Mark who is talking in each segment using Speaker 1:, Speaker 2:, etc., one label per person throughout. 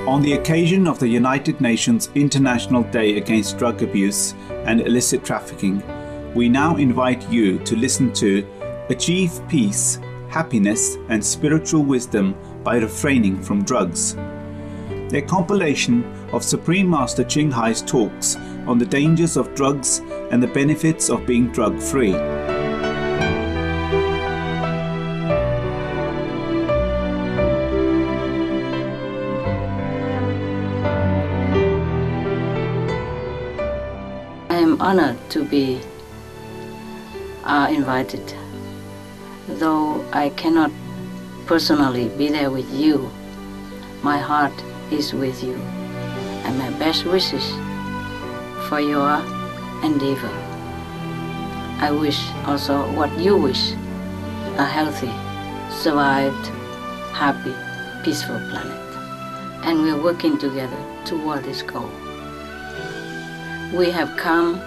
Speaker 1: On the occasion of the United Nations International Day Against Drug Abuse and Illicit Trafficking, we now invite you to listen to Achieve Peace, Happiness and Spiritual Wisdom by Refraining from Drugs, a compilation of Supreme Master Ching Hai's talks on the dangers of drugs and the benefits of being drug-free.
Speaker 2: I am honored to be invited. Though I cannot personally be there with you, my heart is with you, and my best wishes for your endeavor. I wish also what you wish, a healthy, survived, happy, peaceful planet. And we're working together toward this goal. We have come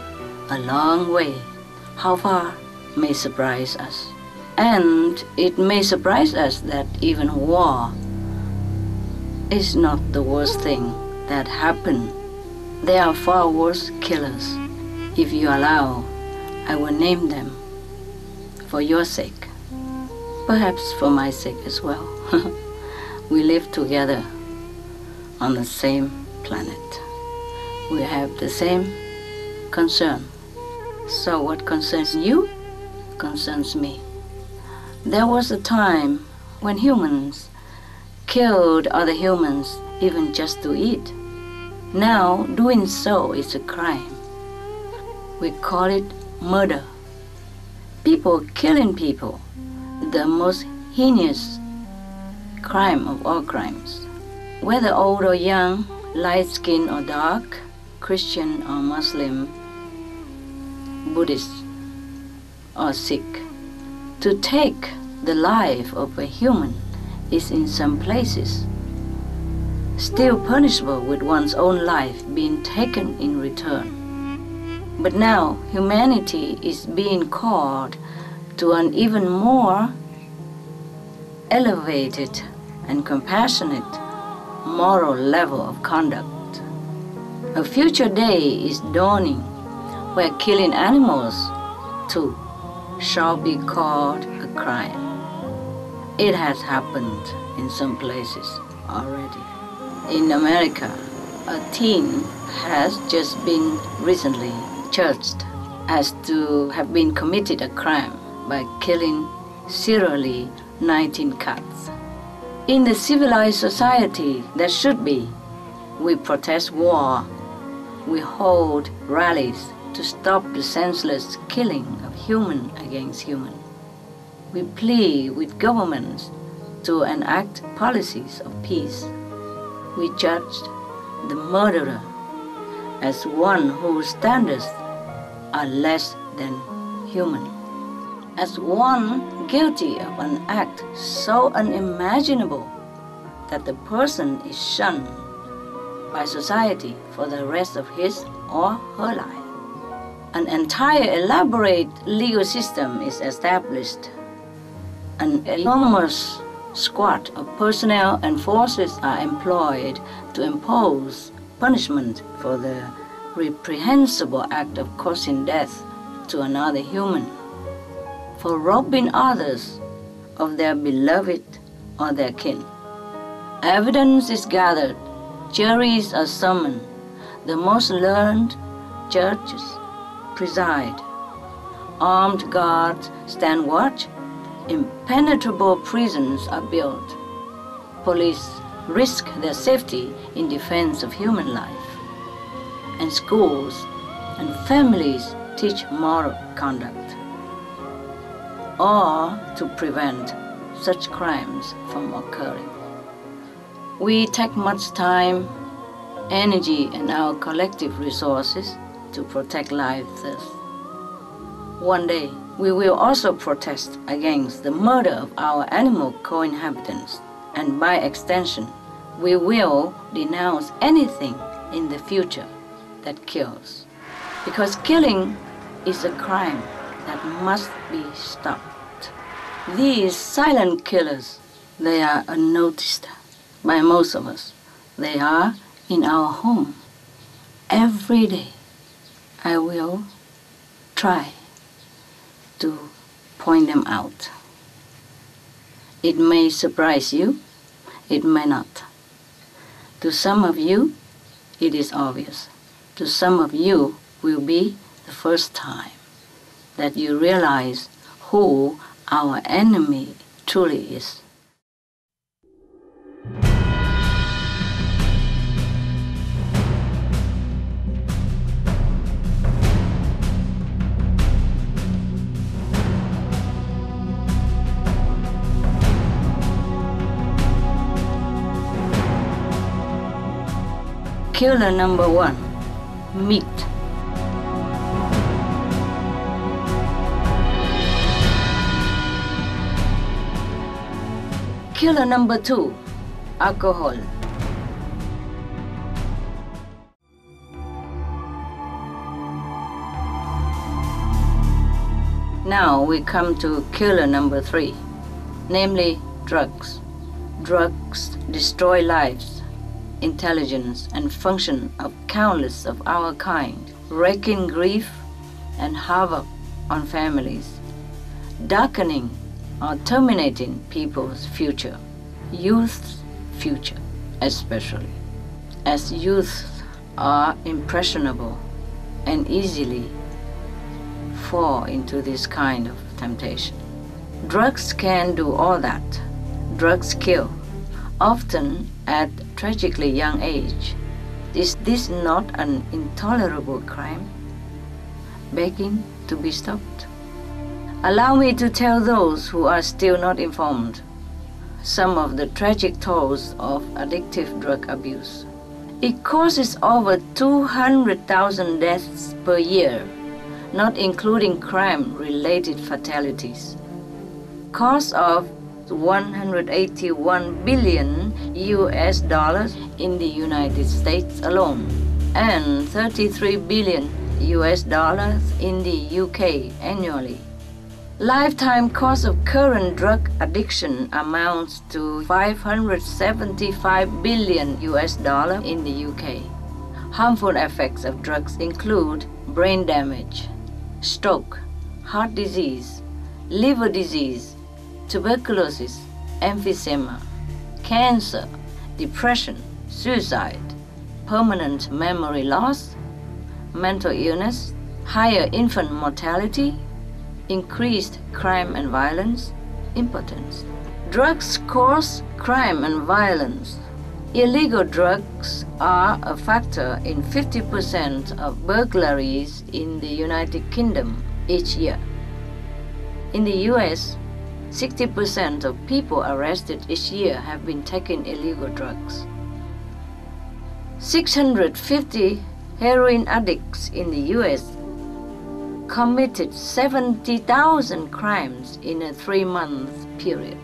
Speaker 2: a long way. How far may surprise us. And it may surprise us that even war is not the worst thing that happened. There are far worse killers. If you allow, I will name them for your sake, perhaps for my sake as well. We live together on the same planet. We have the same concern. So what concerns you concerns me. There was a time when humans killed other humans even just to eat. Now doing so is a crime. We call it murder. People killing people, the most heinous crime of all crimes. Whether old or young, light-skinned or dark, Christian or Muslim, Buddhist or Sikh. To take the life of a human is in some places still punishable with one's own life being taken in return. But now humanity is being called to an even more elevated and compassionate moral level of conduct. A future day is dawning where killing animals too shall be called a crime. It has happened in some places already. In America, a teen has just been recently charged as to have been committed a crime by killing serially 19 cats. In the civilized society that should be, we protest war, we hold rallies to stop the senseless killing of human against human. We plead with governments to enact policies of peace. We judge the murderer as one whose standards are less than human, as one guilty of an act so unimaginable that the person is shunned by society for the rest of his or her life. An entire elaborate legal system is established. An enormous squad of personnel and forces are employed to impose punishment for the reprehensible act of causing death to another human, for robbing others of their beloved or their kin. Evidence is gathered, juries are summoned, the most learned judges preside, armed guards stand watch, impenetrable prisons are built. Police risk their safety in defense of human life. And schools and families teach moral conduct, or to prevent such crimes from occurring. We take much time, energy, and our collective resources to protect life thus. One day, we will also protest against the murder of our animal co-inhabitants, and by extension, we will denounce anything in the future that kills. Because killing is a crime that must be stopped. These silent killers, they are unnoticed by most of us. They are in our home. Every day I will try to point them out. It may surprise you, it may not. To some of you, it is obvious. To some of you, will be the first time that you realize who our enemy truly is. Killer number 1, meat. Killer number 2, alcohol. Now we come to killer number 3, namely drugs. Drugs destroy lives, intelligence, and function of countless of our kind, wreaking grief and havoc on families, darkening or terminating people's future, youth's future especially, as youths are impressionable and easily fall into this kind of temptation. Drugs can do all that. Drugs kill, often at tragically young age. Is this not an intolerable crime, begging to be stopped? Allow me to tell those who are still not informed some of the tragic tolls of addictive drug abuse. It causes over 200,000 deaths per year, not including crime-related fatalities. Cost of $181 billion in the United States alone, and $33 billion in the UK annually. Lifetime cost of current drug addiction amounts to $575 billion in the UK. Harmful effects of drugs include brain damage, stroke, heart disease, liver disease, tuberculosis, emphysema, cancer, depression, suicide, permanent memory loss, mental illness, higher infant mortality, increased crime and violence, impotence. Drugs cause crime and violence. Illegal drugs are a factor in 50% of burglaries in the United Kingdom each year. In the US, 60% of people arrested each year have been taking illegal drugs. 650 heroin addicts in the US committed 70,000 crimes in a 3-month period.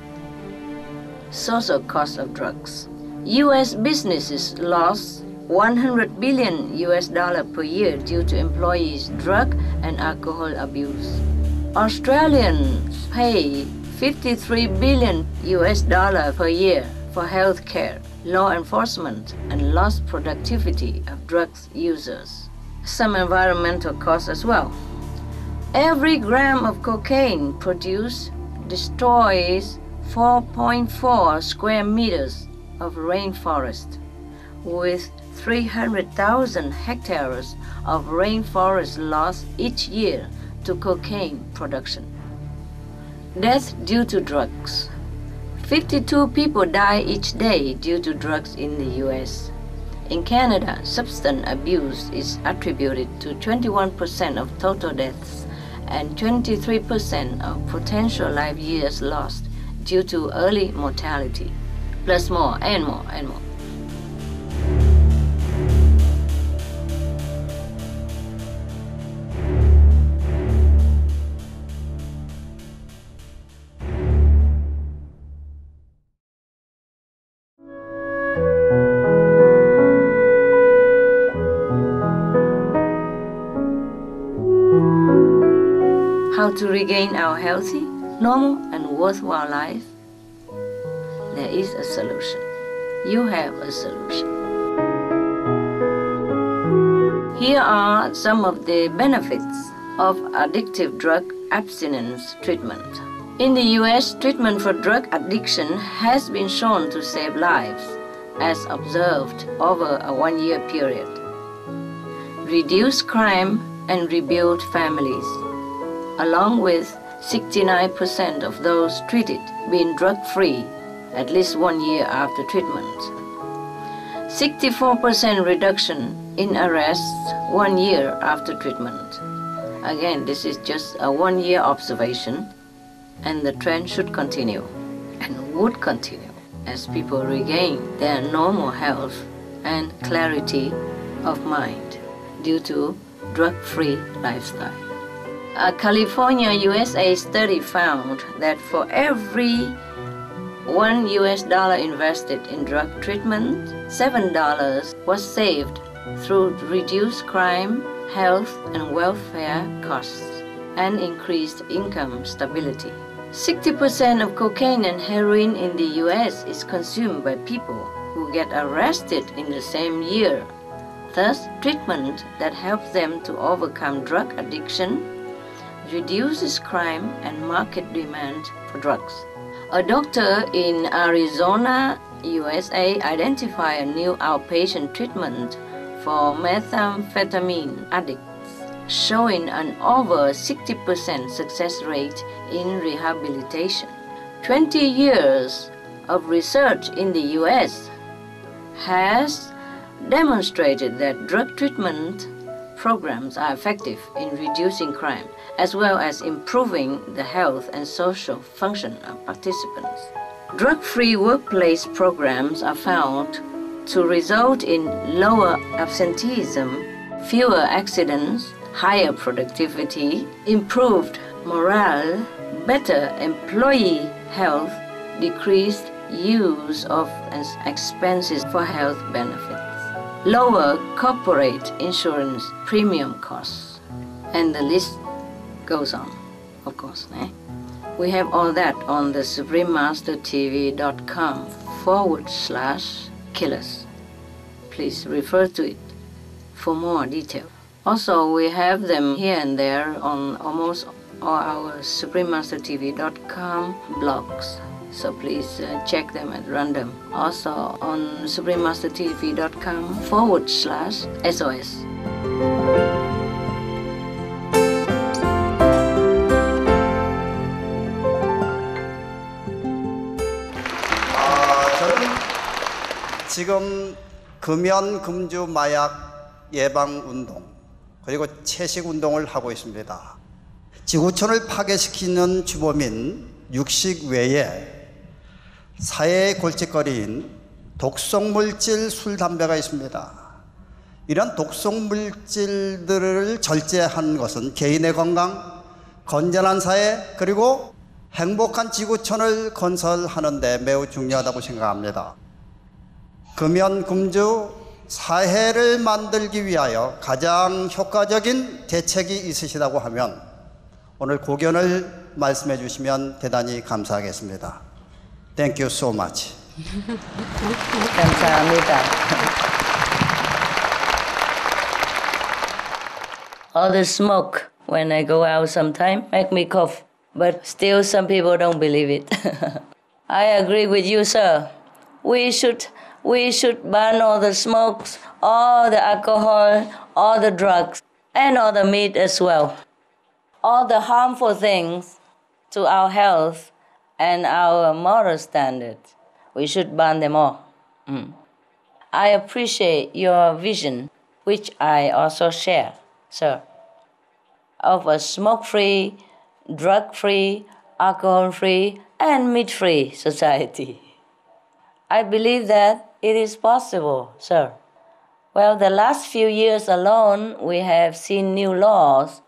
Speaker 2: Social cost of drugs. US businesses lost $100 billion per year due to employees' drug and alcohol abuse. Australians pay $53 billion per year for health care, law enforcement, and lost productivity of drugs users. Some environmental costs as well. Every gram of cocaine produced destroys 4.4 square meters of rainforest, with 300,000 hectares of rainforest lost each year to cocaine production. Death due to drugs. 52 people die each day due to drugs in the US. In Canada, substance abuse is attributed to 21% of total deaths and 23% of potential life years lost due to early mortality, plus more and more and more. How to regain our healthy, normal, and worthwhile life? There is a solution. you have a solution. Here are some of the benefits of addictive drug abstinence treatment. In the US, treatment for drug addiction has been shown to save lives, as observed over a 1-year period, reduce crime and rebuild families, along with 69% of those treated being drug-free at least 1 year after treatment. 64% reduction in arrests 1 year after treatment. Again, this is just a 1-year observation, and the trend should continue and would continue as people regain their normal health and clarity of mind due to drug-free lifestyle. A California, USA study found that for every $1 invested in drug treatment, $7 was saved through reduced crime, health, and welfare costs and increased income stability. 60% of cocaine and heroin in the US is consumed by people who get arrested in the same year. Thus, treatment that helps them to overcome drug addiction reduces crime and market demand for drugs. A doctor in Arizona, USA identified a new outpatient treatment for methamphetamine addicts, showing an over 60% success rate in rehabilitation. 20 years of research in the US has demonstrated that drug treatment programs are effective in reducing crime, as well as improving the health and social function of participants. Drug-free workplace programs are found to result in lower absenteeism, fewer accidents, higher productivity, improved morale, better employee health, decreased use of expenses for health benefits, lower corporate insurance premium costs, and the list goes on, of course. We have all that on the suprememastertv.com/killers. Please refer to it for more detail. Also, we have them here and there on almost all our suprememastertv.com blogs. So please check them at random. Also on suprememastertv.com/SOS.
Speaker 3: 저는 지금 금연, 금주, 마약 예방 운동 그리고 채식 운동을 하고 있습니다. 지구촌을 파괴시키는 주범인 육식 외에 사회의 골칫거리인 독성물질 술, 담배가 있습니다. 이런 독성물질들을 절제하는 것은 개인의 건강, 건전한 사회, 그리고 행복한 지구촌을 건설하는 데 매우 중요하다고 생각합니다. 금연, 금주, 사회를 만들기 위하여 가장 효과적인 대책이 있으시다고 하면 오늘 고견을 말씀해 주시면 대단히 감사하겠습니다. Thank you so much.
Speaker 2: 감사합니다. All the smoke when I go out sometime make me cough, but still some people don't believe it. I agree with you, sir. We should ban all the smokes, all the alcohol, all the drugs, and all the meat as well. All the harmful things to our health and our moral standards. We should ban them all. I appreciate your vision, which I also share, sir, of a smoke-free, drug-free, alcohol-free, and meat-free society. I believe that it is possible, sir. Well, the last few years alone, we have seen new laws,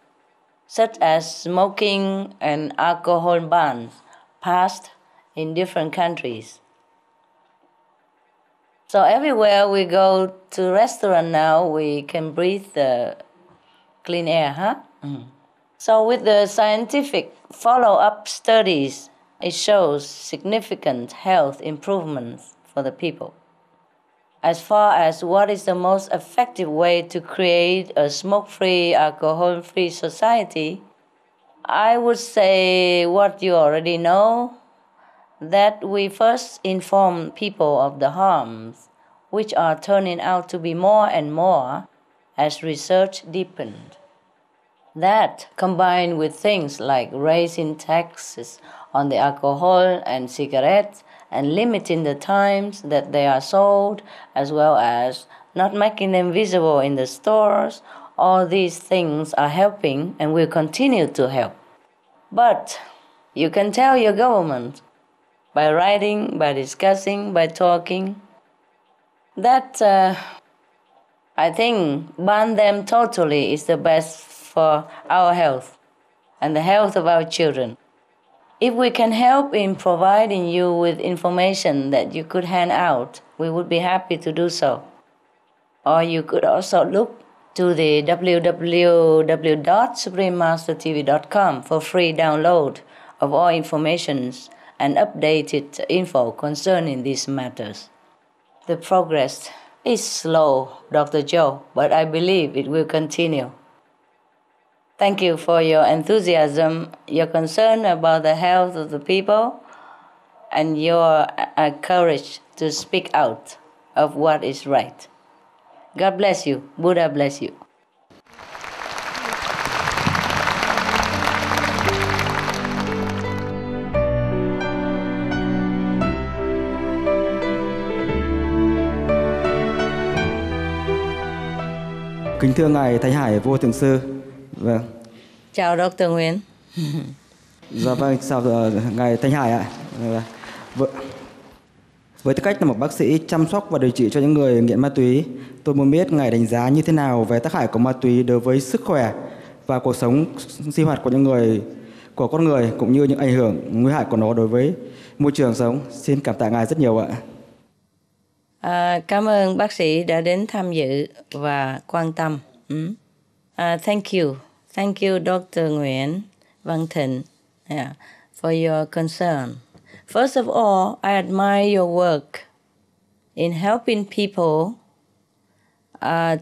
Speaker 2: such as smoking and alcohol bans, passed in different countries. So everywhere we go to restaurant now, we can breathe the clean air, huh? So with the scientific follow-up studies, it shows significant health improvements for the people. as far as what is the most effective way to create a smoke-free, alcohol-free society, I would say what you already know, that we first inform people of the harms, which are turning out to be more and more as research deepened. That, combined with things like raising taxes on the alcohol and cigarettes and limiting the times that they are sold, as well as not making them visible in the stores, all these things are helping and will continue to help. But you can tell your government by writing, by discussing, by talking, that I think ban them totally is the best for our health and the health of our children. If we can help in providing you with information that you could hand out, we would be happy to do so. Or you could also look to the www.suprememastertv.com for free download of all informations and updated info concerning these matters. The progress is slow, Dr. Joe, but I believe it will continue. Thank you for your enthusiasm, your concern about the health of the people, and your courage to speak out of what is right. God bless you. Buddha bless you.
Speaker 4: Kính thưa Ngài Thánh Hải Vô Thượng Sư. Vâng.
Speaker 2: Chào Dr. Nguyễn.
Speaker 4: Dạ vâng, chào Ngài Thánh Hải ạ. Với tư cách là một bác sĩ chăm sóc và điều trị cho những người nghiện ma túy, tôi muốn biết Ngài đánh giá như thế nào về tác hại của ma túy đối với sức khỏe và cuộc sống sinh hoạt của con người, cũng như những ảnh hưởng nguy hại của nó đối với môi trường sống. Xin cảm tạ Ngài rất nhiều ạ.
Speaker 2: Cảm ơn bác sĩ đã đến tham dự và quan tâm. Thank you. Thank you, Dr. Nguyễn Văn Thịnh, for your concern. First of all, I admire your work in helping people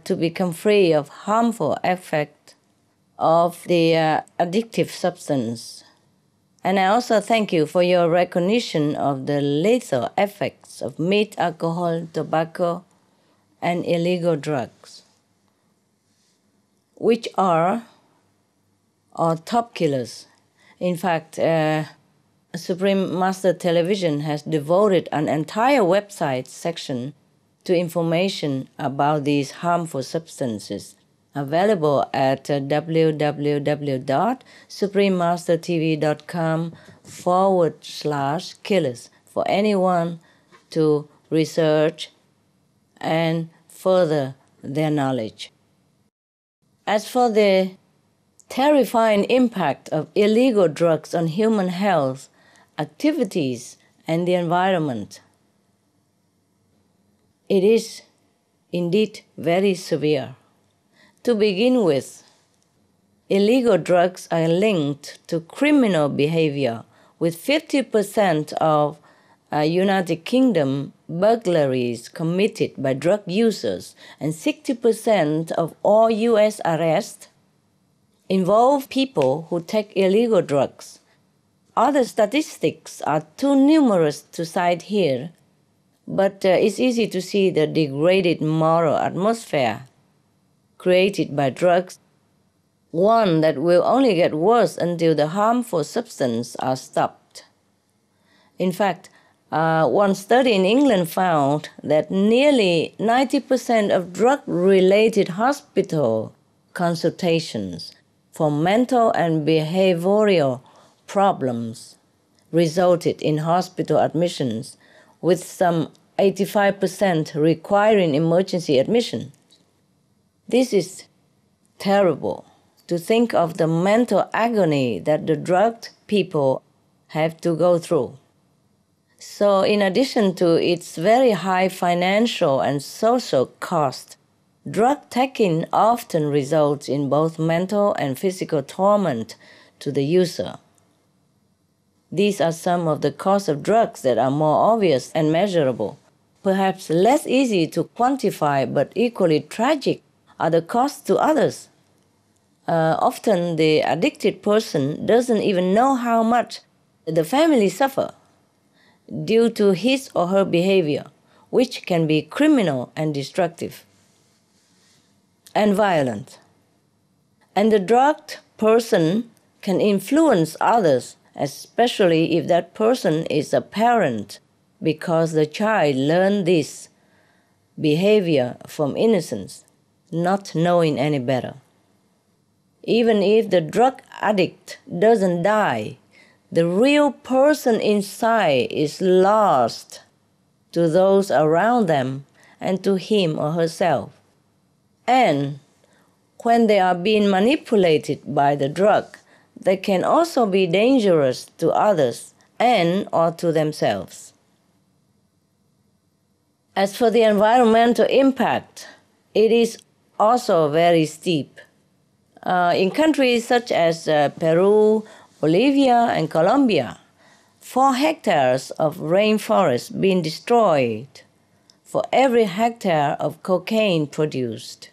Speaker 2: to become free of harmful effect of the addictive substance. And I also thank you for your recognition of the lethal effects of meat, alcohol, tobacco, and illegal drugs, which are top killers. In fact, Supreme Master Television has devoted an entire website section to information about these harmful substances, available at www.suprememastertv.com/killers for anyone to research and further their knowledge. As for the terrifying impact of illegal drugs on human health, activities, and the environment, it is indeed very severe. To begin with, illegal drugs are linked to criminal behavior, with 50% of United Kingdom burglaries committed by drug users and 60% of all U.S. arrests involve people who take illegal drugs. Other statistics are too numerous to cite here, but it's easy to see the degraded moral atmosphere created by drugs, one that will only get worse until the harmful substances are stopped. In fact, one study in England found that nearly 90% of drug-related hospital consultations for mental and behavioral problems resulted in hospital admissions, with some 85% requiring emergency admission. This is terrible, to think of the mental agony that the drugged people have to go through. So in addition to its very high financial and social cost, drug taking often results in both mental and physical torment to the user. These are some of the costs of drugs that are more obvious and measurable. Perhaps less easy to quantify but equally tragic are the costs to others. Often the addicted person doesn't even know how much the family suffer due to his or her behavior, which can be criminal and destructive and violent. And the drugged person can influence others, especially if that person is a parent, because the child learned this behavior from innocence, not knowing any better. Even if the drug addict doesn't die, the real person inside is lost to those around them and to him or herself. And when they are being manipulated by the drug, they can also be dangerous to others and or to themselves. As for the environmental impact, it is also very steep. In countries such as Peru, Bolivia, and Colombia, 4 hectares of rainforest being destroyed for every hectare of cocaine produced,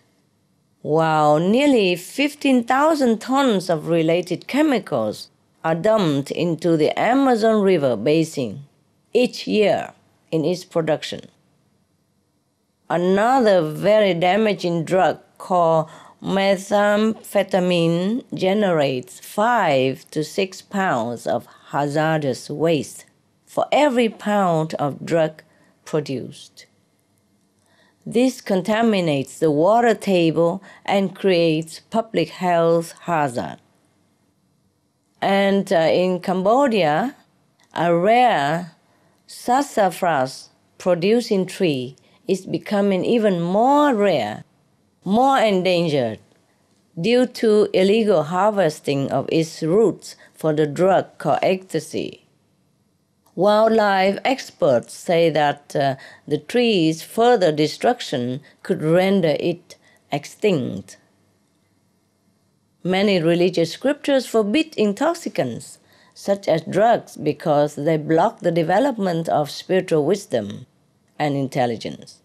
Speaker 2: while nearly 15,000 tons of related chemicals are dumped into the Amazon River basin each year in its production. Another very damaging drug called methamphetamine generates 5 to 6 pounds of hazardous waste for every pound of drug produced. This contaminates the water table and creates public health hazard. And in Cambodia, a rare sassafras producing tree is becoming even more rare, more endangered, due to illegal harvesting of its roots for the drug called ecstasy. Wildlife experts say that the tree's further destruction could render it extinct. Many religious scriptures forbid intoxicants, such as drugs, because they block the development of spiritual wisdom and intelligence.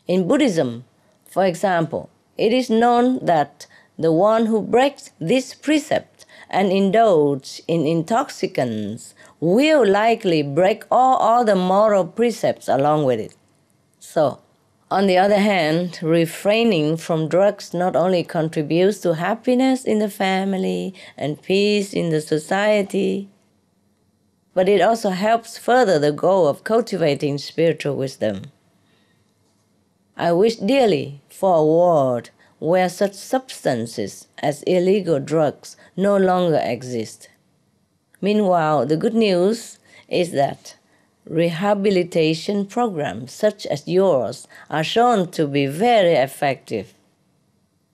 Speaker 2: In Buddhism, for example, it is known that the one who breaks this precept and indulges in intoxicants will likely break all other moral precepts along with it. So, on the other hand, refraining from drugs not only contributes to happiness in the family and peace in the society, but it also helps further the goal of cultivating spiritual wisdom. I wish dearly for a world where such substances as illegal drugs no longer exist. Meanwhile, the good news is that rehabilitation programs such as yours are shown to be very effective.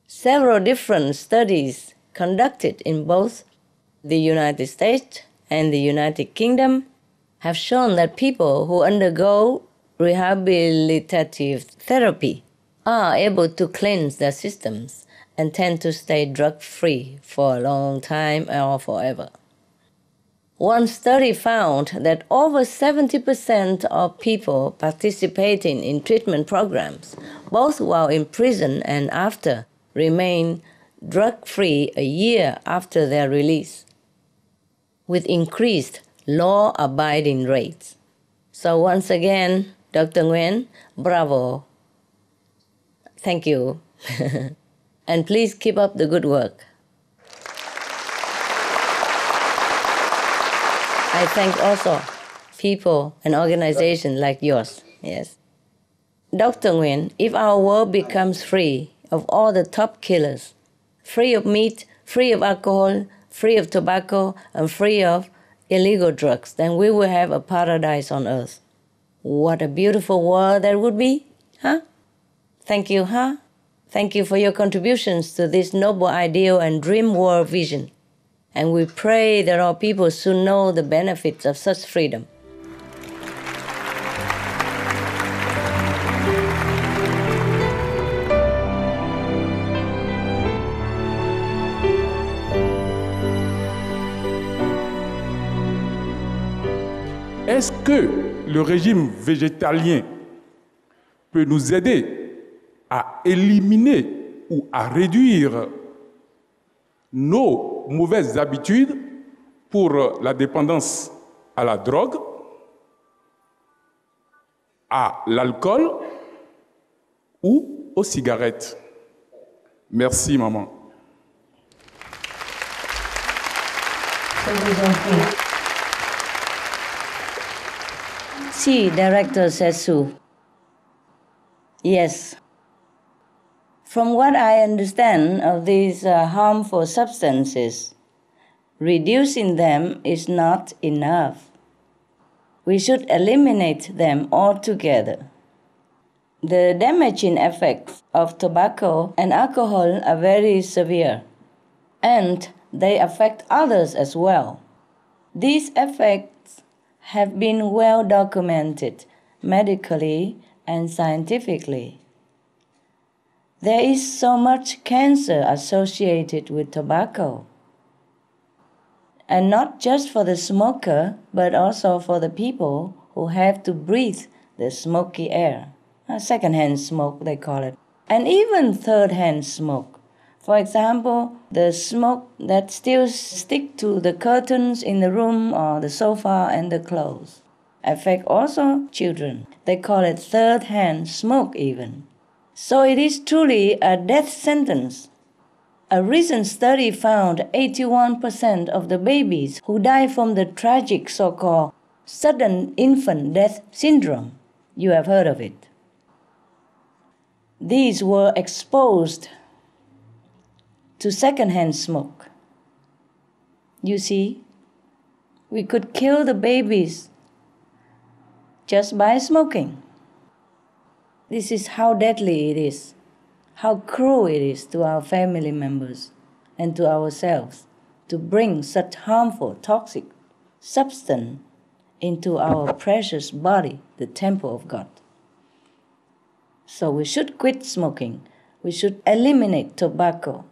Speaker 2: Several different studies conducted in both the United States and the United Kingdom have shown that people who undergo rehabilitative therapy are able to cleanse their systems and tend to stay drug-free for a long time or forever. One study found that over 70% of people participating in treatment programs, both while in prison and after, remain drug-free a year after their release, with increased law-abiding rates. So once again, Dr. Nguyen, bravo. Thank you. And please keep up the good work. I thank also people and organizations like yours. Yes. Dr. Nguyen, if our world becomes free of all the top killers, free of meat, free of alcohol, free of tobacco, and free of illegal drugs, then we will have a paradise on earth. What a beautiful world that would be, huh? Thank you, huh? Thank you for your contributions to this noble ideal and dream world vision. And we pray that our people soon know the benefits of such freedom.
Speaker 5: Est-ce que le régime végétalien peut nous aider à éliminer ou à réduire nos mauvaises habitudes pour la dépendance à la drogue, à l'alcool ou aux cigarettes. Merci, maman.
Speaker 2: See, Director Sesu. Yes. From what I understand of these harmful substances, reducing them is not enough. We should eliminate them altogether. The damaging effects of tobacco and alcohol are very severe, and they affect others as well. These effects have been well documented medically and scientifically. There is so much cancer associated with tobacco, and not just for the smoker, but also for the people who have to breathe the smoky air. Second-hand smoke, they call it, and even third-hand smoke. For example, the smoke that still stick to the curtains in the room or the sofa and the clothes affect also children. They call it third-hand smoke even. So it is truly a death sentence. A recent study found 81% of the babies who die from the tragic so-called sudden infant death syndrome. You have heard of it. These were exposed to second-hand smoke. You see, we could kill the babies just by smoking. This is how deadly it is, how cruel it is to our family members and to ourselves to bring such harmful, toxic substance into our precious body, the temple of God. So we should quit smoking. We should eliminate tobacco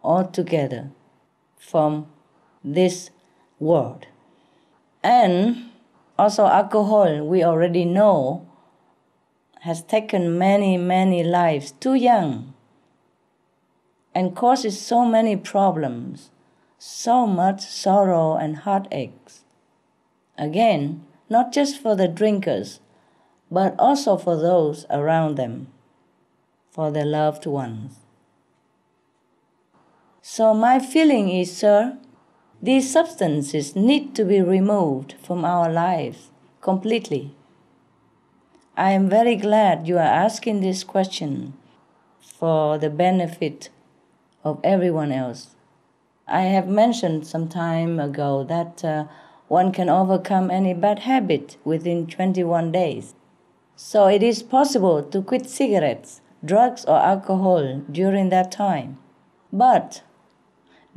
Speaker 2: altogether from this world. And also alcohol, we already know, has taken many, many lives too young and causes so many problems, so much sorrow and heartaches. Again, not just for the drinkers, but also for those around them, for their loved ones. So my feeling is, sir, these substances need to be removed from our lives completely. I am very glad you are asking this question for the benefit of everyone else. I have mentioned some time ago that one can overcome any bad habit within 21 days. So it is possible to quit cigarettes, drugs, or alcohol during that time. But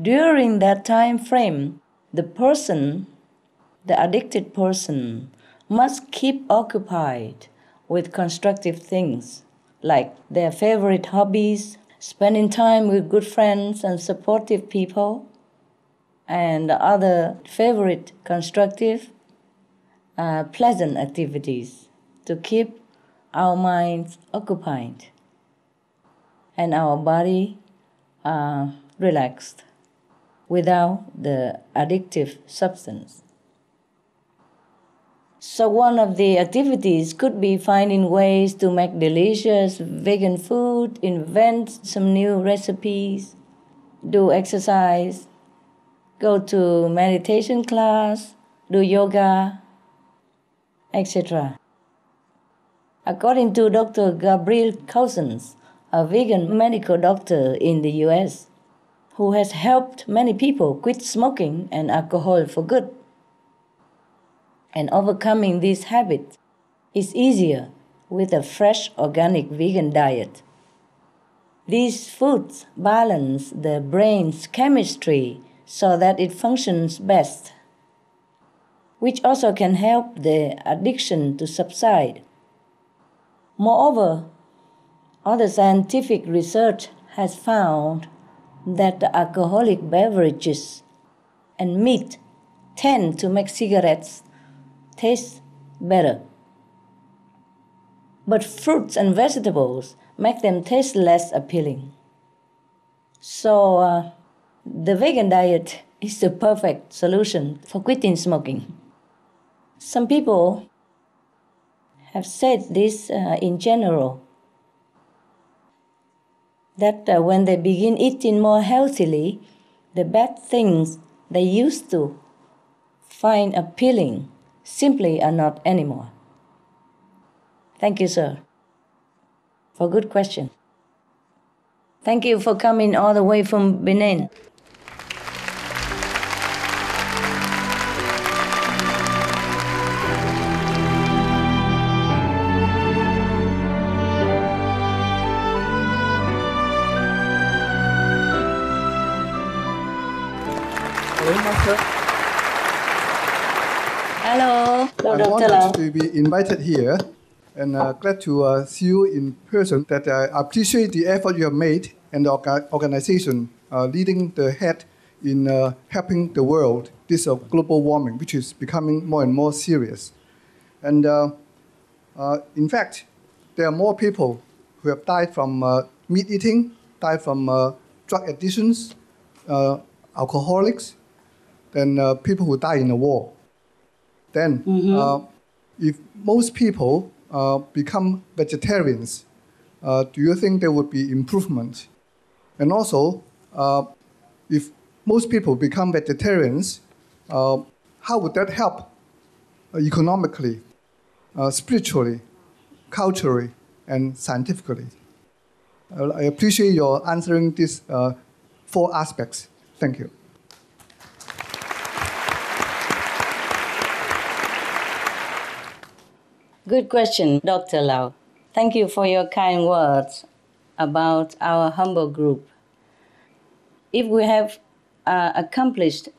Speaker 2: during that time frame, the addicted person, must keep occupied with constructive things like their favorite hobbies, spending time with good friends and supportive people, and other favorite constructive, pleasant activities to keep our minds occupied and our body relaxed without the addictive substance. So one of the activities could be finding ways to make delicious vegan food, invent some new recipes, do exercise, go to meditation class, do yoga, etc. According to Dr. Gabriel Cousins, a vegan medical doctor in the US, who has helped many people quit smoking and alcohol for good, and overcoming this habit is easier with a fresh organic vegan diet. These foods balance the brain's chemistry so that it functions best, which also can help the addiction to subside. Moreover, other scientific research has found that the alcoholic beverages and meat tend to make cigarettes taste better. but fruits and vegetables make them taste less appealing. So the vegan diet is the perfect solution for quitting smoking. Some people have said this in general, that when they begin eating more healthily, the bad things they used to find appealing simply are not anymore. Thank you, sir, for good question. Thank you for coming all the way from Benin. Hello,
Speaker 6: I'm
Speaker 2: Dr. Lau.
Speaker 6: honored to be invited here and glad to see you in person. That I appreciate the effort you have made and the organization leading the head in helping the world. This global warming, which is becoming more and more serious. And in fact, there are more people who have died from meat eating, died from drug addictions, alcoholics, than people who die in a war. Then, if most people become vegetarians, do you think there would be improvement? And also, if most people become vegetarians, how would that help economically, spiritually, culturally, and scientifically? I appreciate your answering these 4 aspects. Thank you.
Speaker 2: Good question, Dr. Lau. Thank you for your kind words about our humble group. If we have accomplished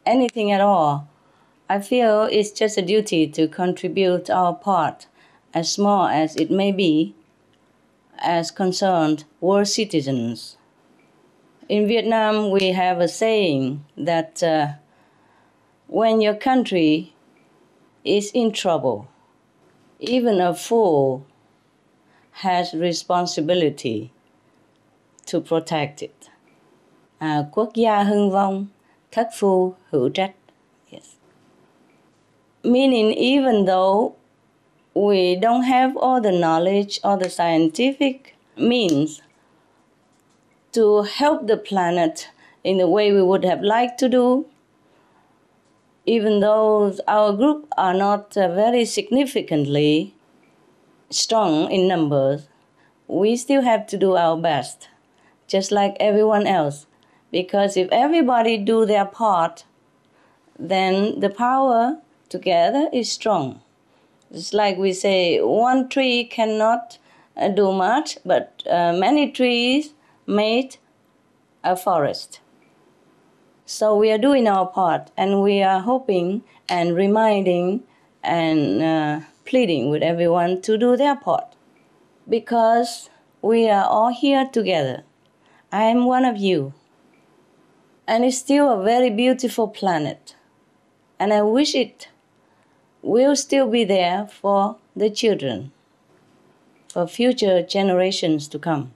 Speaker 2: anything at all, I feel it's just a duty to contribute our part, as small as it may be, as concerned world citizens. In Vietnam, we have a saying that when your country is in trouble, even a fool has responsibility to protect it. Quốc gia hưng vong, thất phu hữu trách. Yes. Meaning, even though we don't have all the knowledge or the scientific means to help the planet in the way we would have liked to do, even though our group are not very significantly strong in numbers, we still have to do our best, just like everyone else. Because if everybody do their part, then the power together is strong. It's like we say, one tree cannot do much, but many trees made a forest. So we are doing our part, and we are hoping and reminding and pleading with everyone to do their part. Because we are all here together. I am one of you. And it's still a very beautiful planet. And I wish it will still be there for the children, for future generations to come.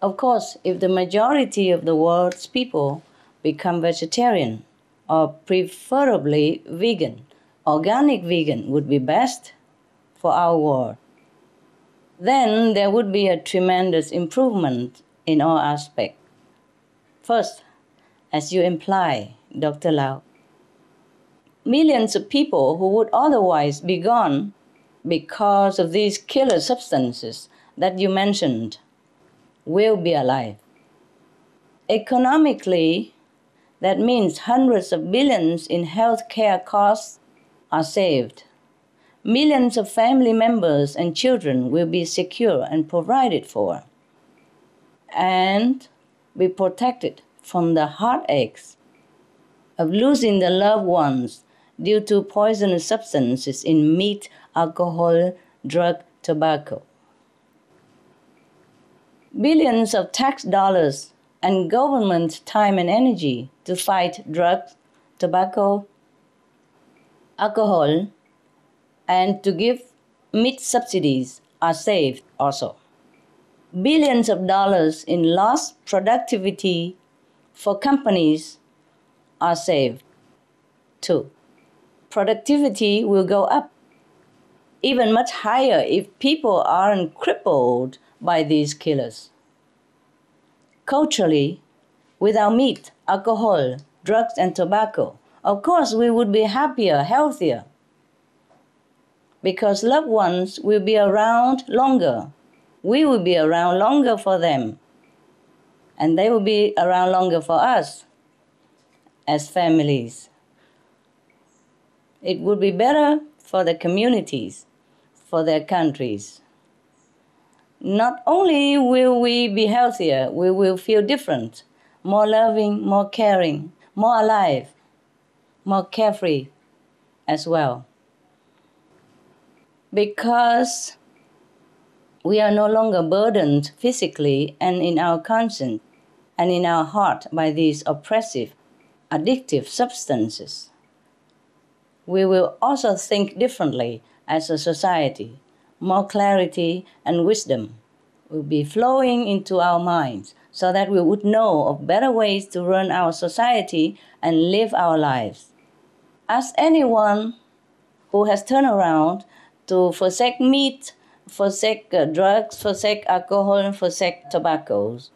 Speaker 2: Of course, if the majority of the world's people become vegetarian, or preferably vegan, organic vegan would be best for our world. Then there would be a tremendous improvement in all aspects. First, as you imply, Dr. Lau, millions of people who would otherwise be gone because of these killer substances that you mentioned will be alive. Economically, that means hundreds of billions in healthcare costs are saved. Millions of family members and children will be secure and provided for, and be protected from the heartaches of losing their loved ones due to poisonous substances in meat, alcohol, drug, tobacco. Billions of tax dollars and government time and energy to fight drugs, tobacco, alcohol, and to give meat subsidies are saved also. Billions of dollars in lost productivity for companies are saved too. Productivity will go up even much higher if people aren't crippled by these killers. Culturally, without meat, alcohol, drugs, and tobacco, of course we would be happier, healthier, because loved ones will be around longer. We will be around longer for them, and they will be around longer for us as families. It would be better for the communities, for their countries. Not only will we be healthier, we will feel different, more loving, more caring, more alive, more carefree as well. Because we are no longer burdened physically and in our conscience and in our heart by these oppressive, addictive substances. We will also think differently as a society. More clarity and wisdom will be flowing into our minds so that we would know of better ways to run our society and live our lives. Ask anyone who has turned around to forsake meat, forsake drugs, forsake alcohol, and forsake tobaccos.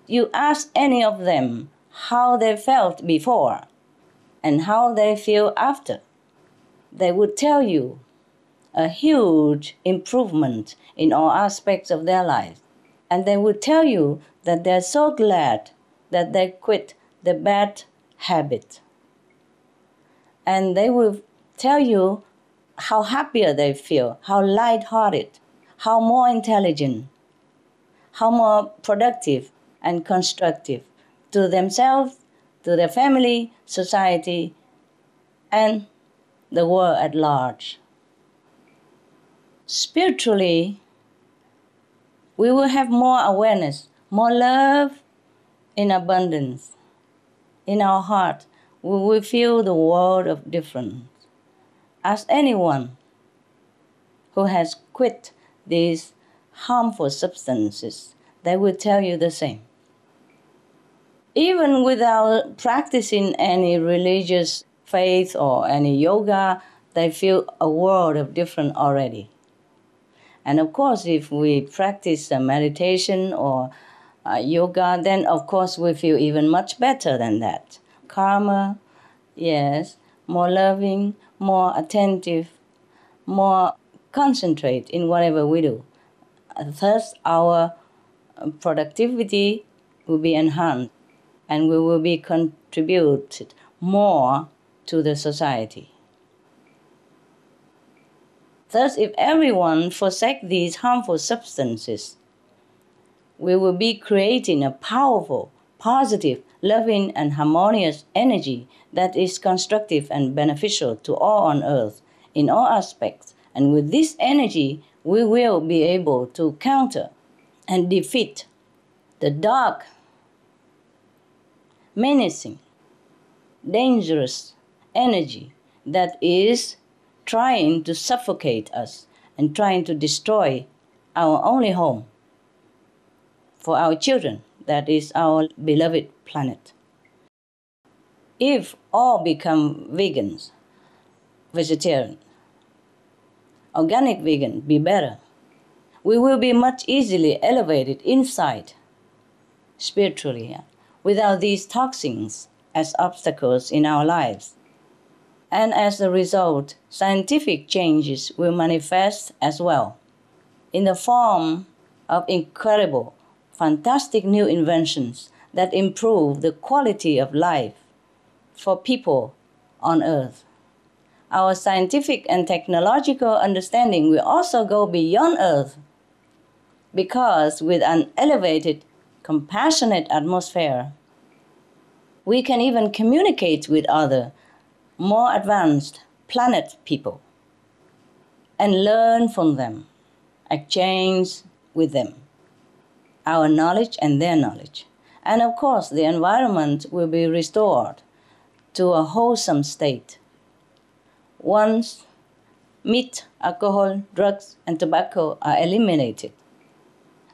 Speaker 2: You ask any of them how they felt before and how they feel after. They would tell you a huge improvement in all aspects of their lives. And they would tell you that they're so glad that they quit the bad habit. And they will tell you how happier they feel, how light-hearted, how more intelligent, how more productive and constructive to themselves, to their family, society, and the world at large. Spiritually, we will have more awareness, more love in abundance. In our heart, we will feel the world of difference. Ask anyone who has quit these harmful substances, they will tell you the same. Even without practicing any religious faith or any yoga, they feel a world of difference already. And of course, if we practice meditation or yoga, then of course we feel even much better than that. Calmer, yes, more loving, more attentive, more concentrate in whatever we do. Thus, our productivity will be enhanced and we will be contributed more to the society. Thus, if everyone forsake these harmful substances, we will be creating a powerful, positive, loving, and harmonious energy that is constructive and beneficial to all on earth in all aspects. And with this energy, we will be able to counter and defeat the dark, menacing, dangerous energy that is trying to suffocate us and trying to destroy our only home for our children, that is our beloved planet. If all become vegans, vegetarian, organic vegan, be better, we will be much easily elevated inside, spiritually, without these toxins as obstacles in our lives. And as a result, scientific changes will manifest as well in the form of incredible, fantastic new inventions that improve the quality of life for people on Earth. Our scientific and technological understanding will also go beyond Earth because with an elevated, compassionate atmosphere, we can even communicate with other more advanced planet people and learn from them, exchange with them, our knowledge and their knowledge. And of course, the environment will be restored to a wholesome state. Once meat, alcohol, drugs, and tobacco are eliminated.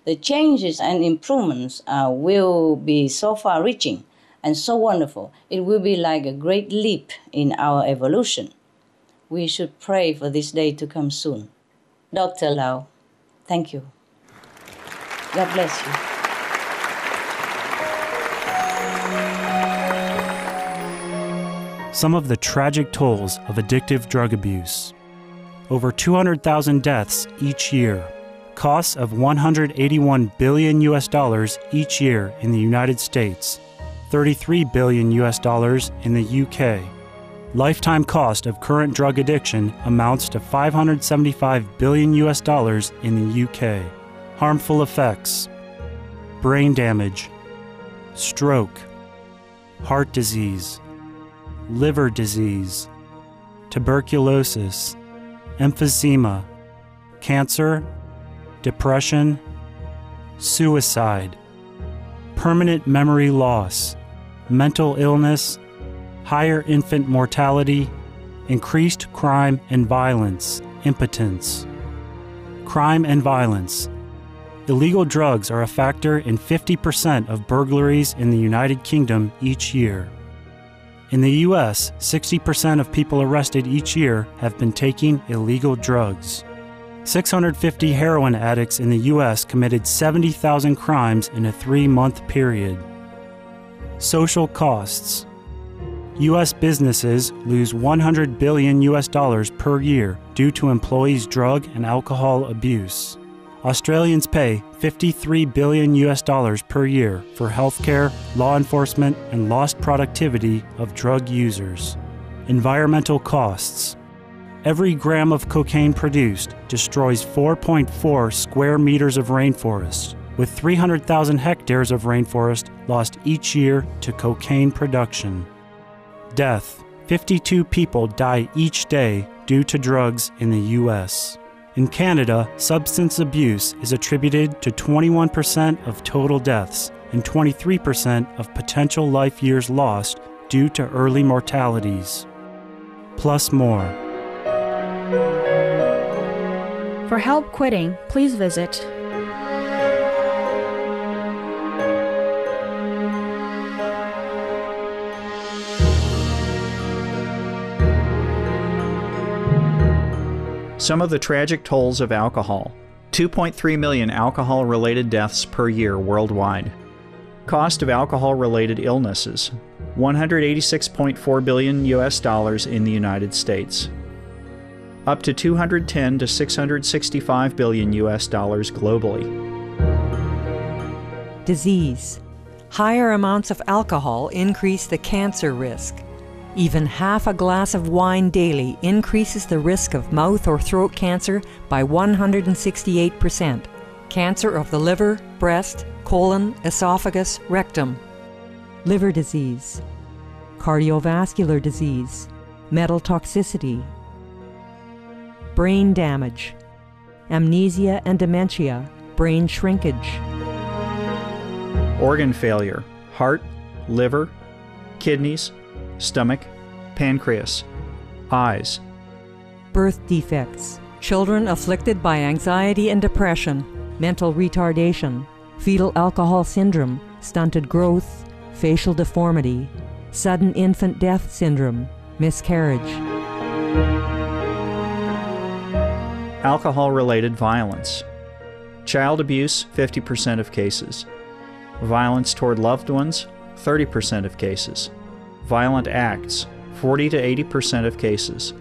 Speaker 2: The changes and improvements will be so far-reaching and so wonderful. It will be like a great leap in our evolution. We should pray for this day to come soon. Dr. Lau, thank you. God bless you.
Speaker 7: Some of the tragic tolls of addictive drug abuse. Over 200,000 deaths each year. Costs of $181 billion each year in the United States. $33 billion in the UK. Lifetime cost of current drug addiction amounts to $575 billion in the UK. Harmful effects: brain damage, stroke, heart disease, liver disease, tuberculosis, emphysema, cancer, depression, suicide, permanent memory loss, mental illness, higher infant mortality, increased crime and violence, impotence. Crime and violence. Illegal drugs are a factor in 50% of burglaries in the United Kingdom each year. In the U.S., 60% of people arrested each year have been taking illegal drugs. 650 heroin addicts in the U.S. committed 70,000 crimes in a 3-month period. Social costs. U.S. businesses lose $100 billion per year due to employees' drug and alcohol abuse. Australians pay $53 billion per year for healthcare, law enforcement, and lost productivity of drug users. Environmental costs. Every gram of cocaine produced destroys 4.4 square meters of rainforest, with 300,000 hectares of rainforest lost each year to cocaine production. Death. 52 people die each day due to drugs in the U.S. In Canada, substance abuse is attributed to 21% of total deaths and 23% of potential life years lost due to early mortalities. Plus more.
Speaker 8: For help quitting, please visit
Speaker 9: Some of the tragic tolls of alcohol. 2.3 million alcohol-related deaths per year worldwide. Cost of alcohol-related illnesses. $186.4 billion in the United States. Up to $210 to $665 billion globally.
Speaker 10: Disease. Higher amounts of alcohol increase the cancer risk. Even half a glass of wine daily increases the risk of mouth or throat cancer by 168%. Cancer of the liver, breast, colon, esophagus, rectum. Liver disease. Cardiovascular disease. Metal toxicity. Brain damage. Amnesia and dementia. Brain shrinkage.
Speaker 9: Organ failure. Heart, liver, kidneys, stomach, pancreas, eyes.
Speaker 10: Birth defects. Children afflicted by anxiety and depression, mental retardation, fetal alcohol syndrome, stunted growth, facial deformity, sudden infant death syndrome, miscarriage.
Speaker 9: Alcohol-related violence. Child abuse, 50% of cases. Violence toward loved ones, 30% of cases. Violent acts, 40 to 80% of cases.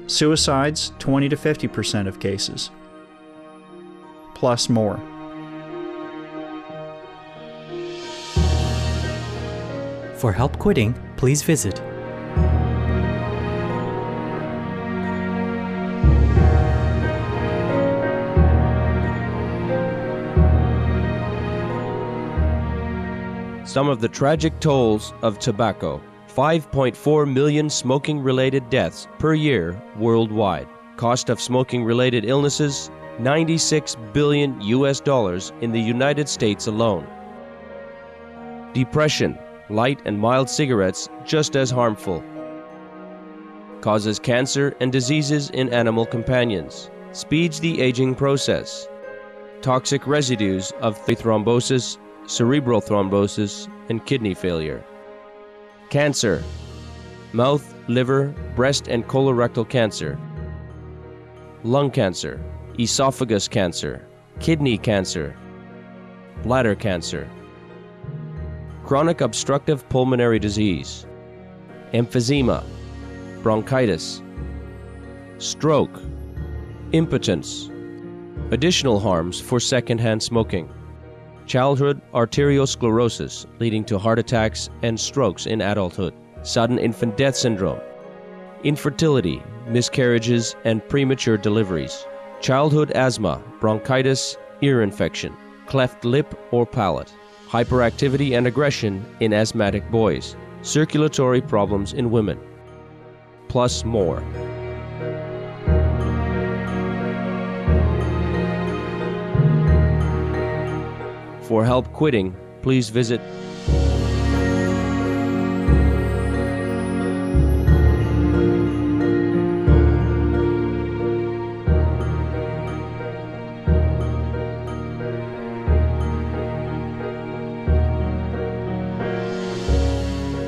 Speaker 9: Suicides, 20 to 50% of cases. Plus more.
Speaker 11: For help quitting, please visit
Speaker 12: Some of the tragic tolls of tobacco. 5.4 million smoking-related deaths per year worldwide. Cost of smoking-related illnesses, $96 billion in the United States alone. Depression. Light and mild cigarettes just as harmful. causes cancer and diseases in animal companions, speeds the aging process. Toxic residues of thrombosis, cerebral thrombosis, and kidney failure. Cancer, mouth, liver, breast and colorectal cancer, lung cancer, esophagus cancer, kidney cancer, bladder cancer, chronic obstructive pulmonary disease, emphysema, bronchitis, stroke, impotence, additional harms for secondhand smoking, childhood arteriosclerosis leading to heart attacks and strokes in adulthood, sudden infant death syndrome, infertility, miscarriages and premature deliveries, childhood asthma, bronchitis, ear infection, cleft lip or palate, hyperactivity and aggression in asthmatic boys, circulatory problems in women, plus more. For help quitting, please visit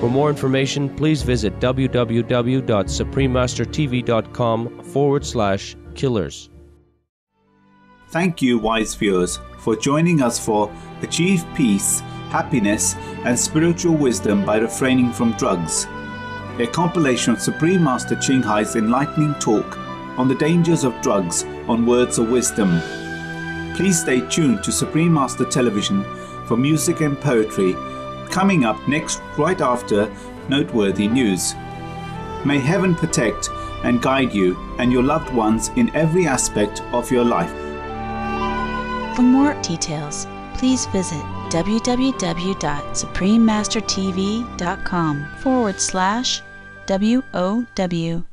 Speaker 12: For more information, please visit www.suprememastertv.com/killers.
Speaker 1: Thank you, wise viewers, for joining us for Achieve Peace, Happiness, and Spiritual Wisdom by Refraining from Drugs, a compilation of Supreme Master Ching Hai's enlightening talk on the dangers of drugs on Words of Wisdom. Please stay tuned to Supreme Master Television for music and poetry, coming up next right after noteworthy news. May heaven protect and guide you and your loved ones in every aspect of your life.
Speaker 13: For more details, please visit www.suprememastertv.com/WOW